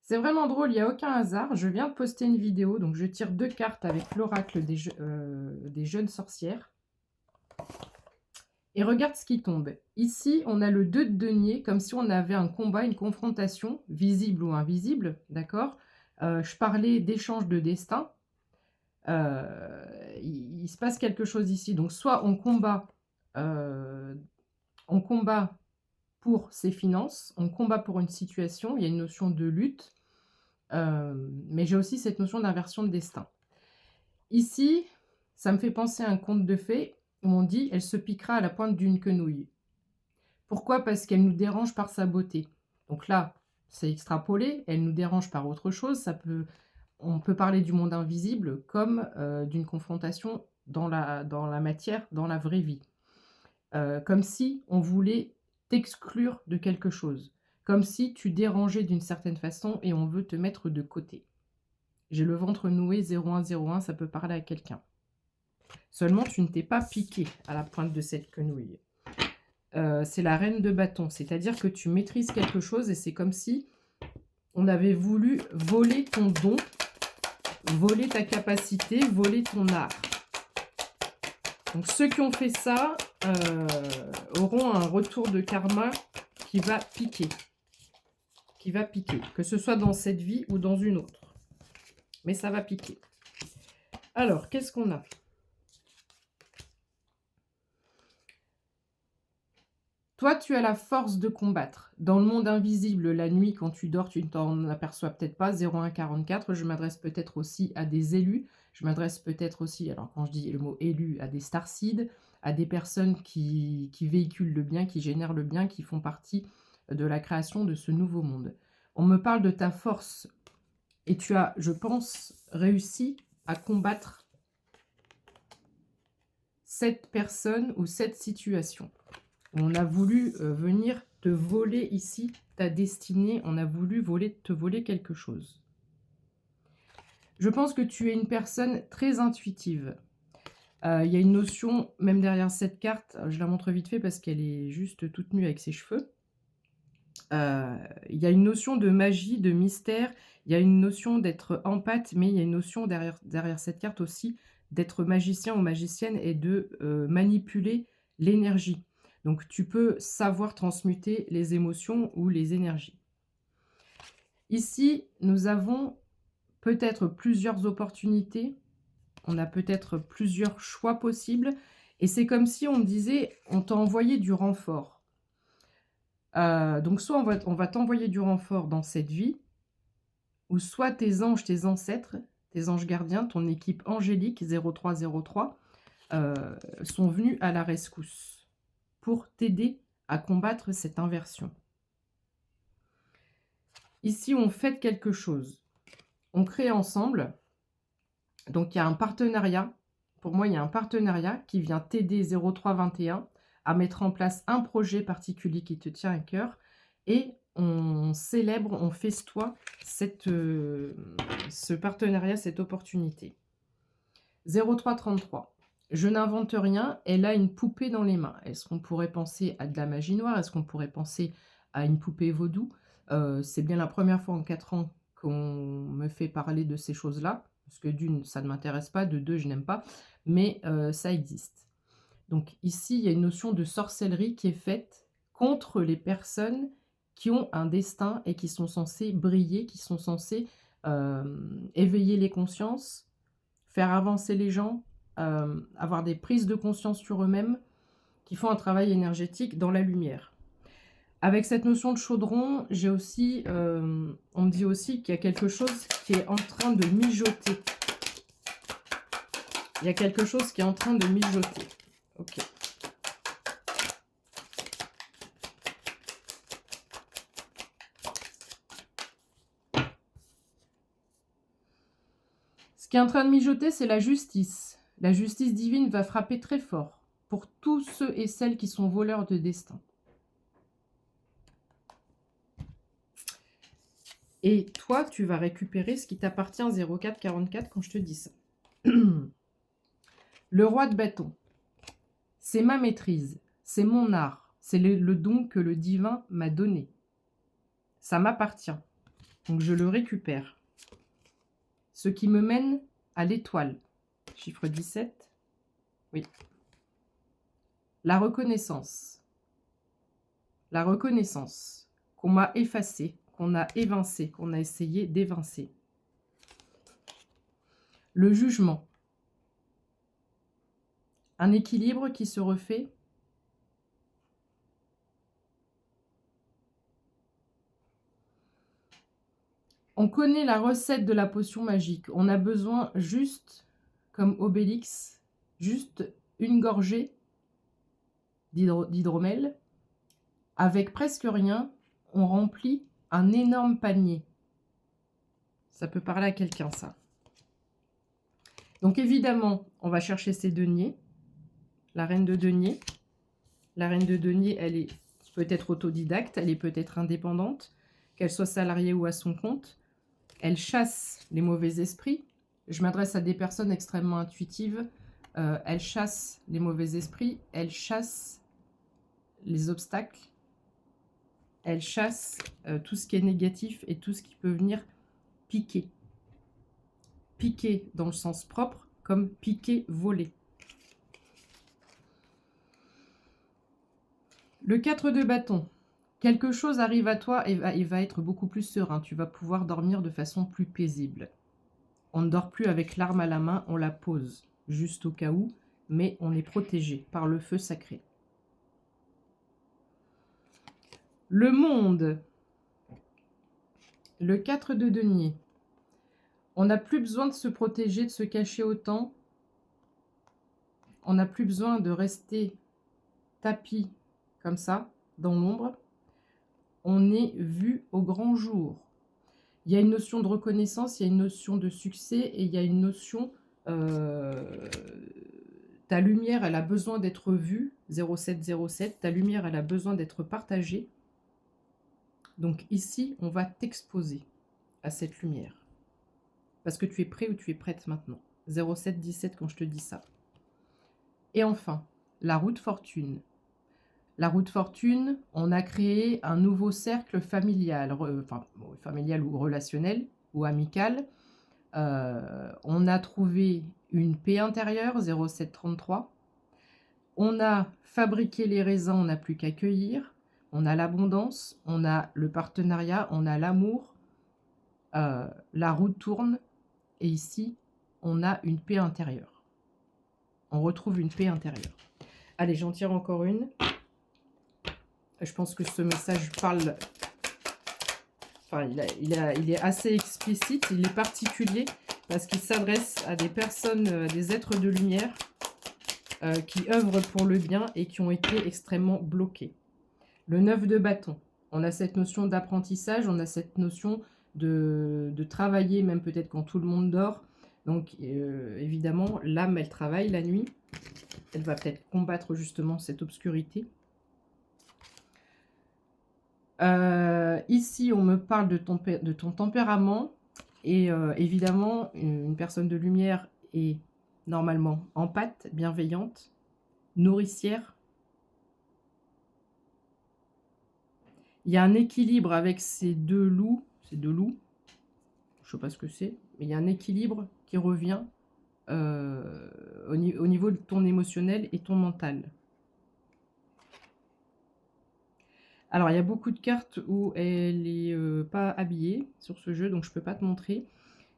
C'est vraiment drôle, il y a aucun hasard. Je viens de poster une vidéo, donc je tire 2 cartes avec l'oracle des jeunes sorcières et regarde ce qui tombe. Ici, on a le 2 de denier, comme si on avait un combat, une confrontation, visible ou invisible, d'accord? Je parlais d'échange de destin. Il se passe quelque chose ici. Donc soit on combat pour ses finances, on combat pour une situation, il y a une notion de lutte, mais j'ai aussi cette notion d'inversion de destin. Ici, ça me fait penser à un conte de fées où on dit: «Elle se piquera à la pointe d'une quenouille». Pourquoi? Parce qu'elle nous dérange par sa beauté. Donc là, c'est extrapolé, elle nous dérange par autre chose. On peut parler du monde invisible comme, d'une confrontation dans la matière, dans la vraie vie. Comme si on voulait t'exclure de quelque chose. Comme si tu dérangeais d'une certaine façon et on veut te mettre de côté. J'ai le ventre noué 0101, ça peut parler à quelqu'un. Seulement, tu ne t'es pas piqué à la pointe de cette quenouille. C'est la reine de bâton, c'est-à-dire que tu maîtrises quelque chose et c'est comme si on avait voulu voler ton don, voler ta capacité, voler ton art. Donc ceux qui ont fait ça auront un retour de karma qui va piquer. Que ce soit dans cette vie ou dans une autre. Mais ça va piquer. Alors, qu'est-ce qu'on a? Toi, tu as la force de combattre. Dans le monde invisible, la nuit, quand tu dors, tu ne t'en aperçois peut-être pas. 0144, je m'adresse peut-être aussi à des élus. Je m'adresse peut-être aussi, alors quand je dis le mot élu, à des starseeds, à des personnes qui véhiculent le bien, qui génèrent le bien, qui font partie de la création de ce nouveau monde. On me parle de ta force et tu as, je pense, réussi à combattre cette personne ou cette situation. On a voulu venir te voler ici ta destinée, on a voulu te voler quelque chose. Je pense que tu es une personne très intuitive. Il y a une notion, même derrière cette carte, je la montre vite fait parce qu'elle est juste toute nue avec ses cheveux. Il y a une notion de magie, de mystère, il y a une notion d'être empathe, mais il y a une notion derrière cette carte aussi d'être magicien ou magicienne et de manipuler l'énergie. Donc tu peux savoir transmuter les émotions ou les énergies. Ici, nous avons peut-être plusieurs opportunités, on a peut-être plusieurs choix possibles, et c'est comme si on me disait, on t'a envoyé du renfort. Donc soit on va t'envoyer du renfort dans cette vie, ou soit tes anges, tes ancêtres, tes anges gardiens, ton équipe angélique 0303 sont venus à la rescousse pour t'aider à combattre cette inversion. Ici, on fait quelque chose. On crée ensemble. Donc, il y a un partenariat. Pour moi, il y a un partenariat qui vient t'aider 0321 à mettre en place un projet particulier qui te tient à cœur. Et on célèbre, on festoie ce partenariat, cette opportunité. 0333. Je n'invente rien, elle a une poupée dans les mains. Est-ce qu'on pourrait penser à de la magie noire? Est-ce qu'on pourrait penser à une poupée vaudou? C'est bien la première fois en 4 ans qu'on me fait parler de ces choses-là, parce que d'une, ça ne m'intéresse pas, de deux, je n'aime pas, mais ça existe. Donc ici, il y a une notion de sorcellerie qui est faite contre les personnes qui ont un destin et qui sont censées briller, qui sont censées éveiller les consciences, faire avancer les gens, avoir des prises de conscience sur eux-mêmes, qui font un travail énergétique dans la lumière. Avec cette notion de chaudron, j'ai aussi, on me dit aussi qu'il y a quelque chose qui est en train de mijoter. Il y a quelque chose qui est en train de mijoter. Ok. Ce qui est en train de mijoter, c'est la justice. La justice divine va frapper très fort pour tous ceux et celles qui sont voleurs de destin. Et toi, tu vas récupérer ce qui t'appartient 0444 quand je te dis ça. Le roi de bâton, c'est ma maîtrise, c'est mon art, c'est le don que le divin m'a donné. Ça m'appartient. Donc, je le récupère. Ce qui me mène à l'étoile. Chiffre 17. Oui. La reconnaissance. La reconnaissance qu'on m'a effacée, qu'on a évincée, qu'on a essayé d'évincer. Le jugement. Un équilibre qui se refait. On connaît la recette de la potion magique. On a besoin juste, comme Obélix, juste une gorgée d'hydromel. Avec presque rien, on remplit un énorme panier. Ça peut parler à quelqu'un, ça. Donc évidemment, on va chercher ses deniers. La reine de denier. La reine de denier, elle est peut-être autodidacte, elle est peut-être indépendante, qu'elle soit salariée ou à son compte. Elle chasse les mauvais esprits. Je m'adresse à des personnes extrêmement intuitives. Elle chasse les mauvais esprits. Elle chasse les obstacles. Elle chasse tout ce qui est négatif et tout ce qui peut venir piquer. Piquer dans le sens propre, comme piquer, voler. Le 4 de bâton. Quelque chose arrive à toi et va être beaucoup plus serein. Tu vas pouvoir dormir de façon plus paisible. On ne dort plus avec l'arme à la main, on la pose, juste au cas où, mais on est protégé par le feu sacré. Le monde. Le 4 de denier. On n'a plus besoin de se protéger, de se cacher autant. On n'a plus besoin de rester tapis comme ça, dans l'ombre. On est vu au grand jour. Il y a une notion de reconnaissance, il y a une notion de succès et il y a une notion... ta lumière, elle a besoin d'être vue, 0707, ta lumière, elle a besoin d'être partagée. Donc ici, on va t'exposer à cette lumière. Parce que tu es prêt ou tu es prête maintenant. 0717 quand je te dis ça. Et enfin, la roue de fortune. La roue de fortune, on a créé un nouveau cercle familial, familial ou relationnel ou amical. On a trouvé une paix intérieure, 0733. On a fabriqué les raisins, on n'a plus qu'à cueillir. On a l'abondance, on a le partenariat, on a l'amour. La roue tourne et ici, on a une paix intérieure. On retrouve une paix intérieure. Allez, j'en tire encore une. Je pense que ce message parle... Enfin, il est assez explicite, il est particulier parce qu'il s'adresse à des personnes, des êtres de lumière qui œuvrent pour le bien et qui ont été extrêmement bloqués. Le 9 de bâton. On a cette notion d'apprentissage, on a cette notion de travailler, même peut-être quand tout le monde dort. Donc, évidemment, l'âme, elle travaille la nuit. Elle va peut-être combattre justement cette obscurité. Ici, on me parle de ton tempérament. Et évidemment, une personne de lumière est normalement empathe, bienveillante, nourricière. Il y a un équilibre avec ces deux loups. Je ne sais pas ce que c'est, mais il y a un équilibre qui revient au niveau de ton émotionnel et ton mental. Alors, il y a beaucoup de cartes où elle n'est pas habillée sur ce jeu, donc je ne peux pas te montrer.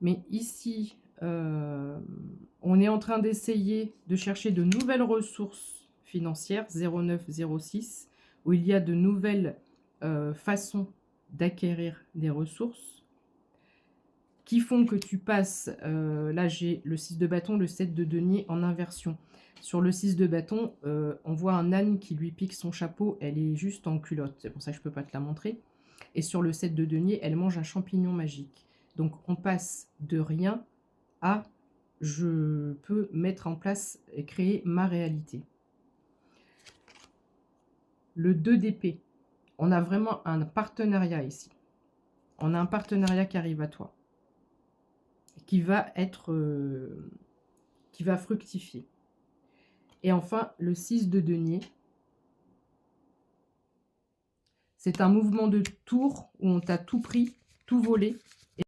Mais ici, on est en train d'essayer de chercher de nouvelles ressources financières, 0906, où il y a de nouvelles façons d'acquérir des ressources qui font que tu passes, là j'ai le 6 de bâton, le 7 de denier en inversion. Sur le 6 de bâton, on voit un âne qui lui pique son chapeau, elle est juste en culotte, c'est pour ça que je ne peux pas te la montrer. Et sur le 7 de denier, elle mange un champignon magique. Donc on passe de rien à je peux mettre en place et créer ma réalité. Le 2 d'épée, on a vraiment un partenariat ici. On a un partenariat qui arrive à toi, qui va qui va fructifier. Et enfin, le 6 de denier, c'est un mouvement de tour où on t'a tout pris tout voler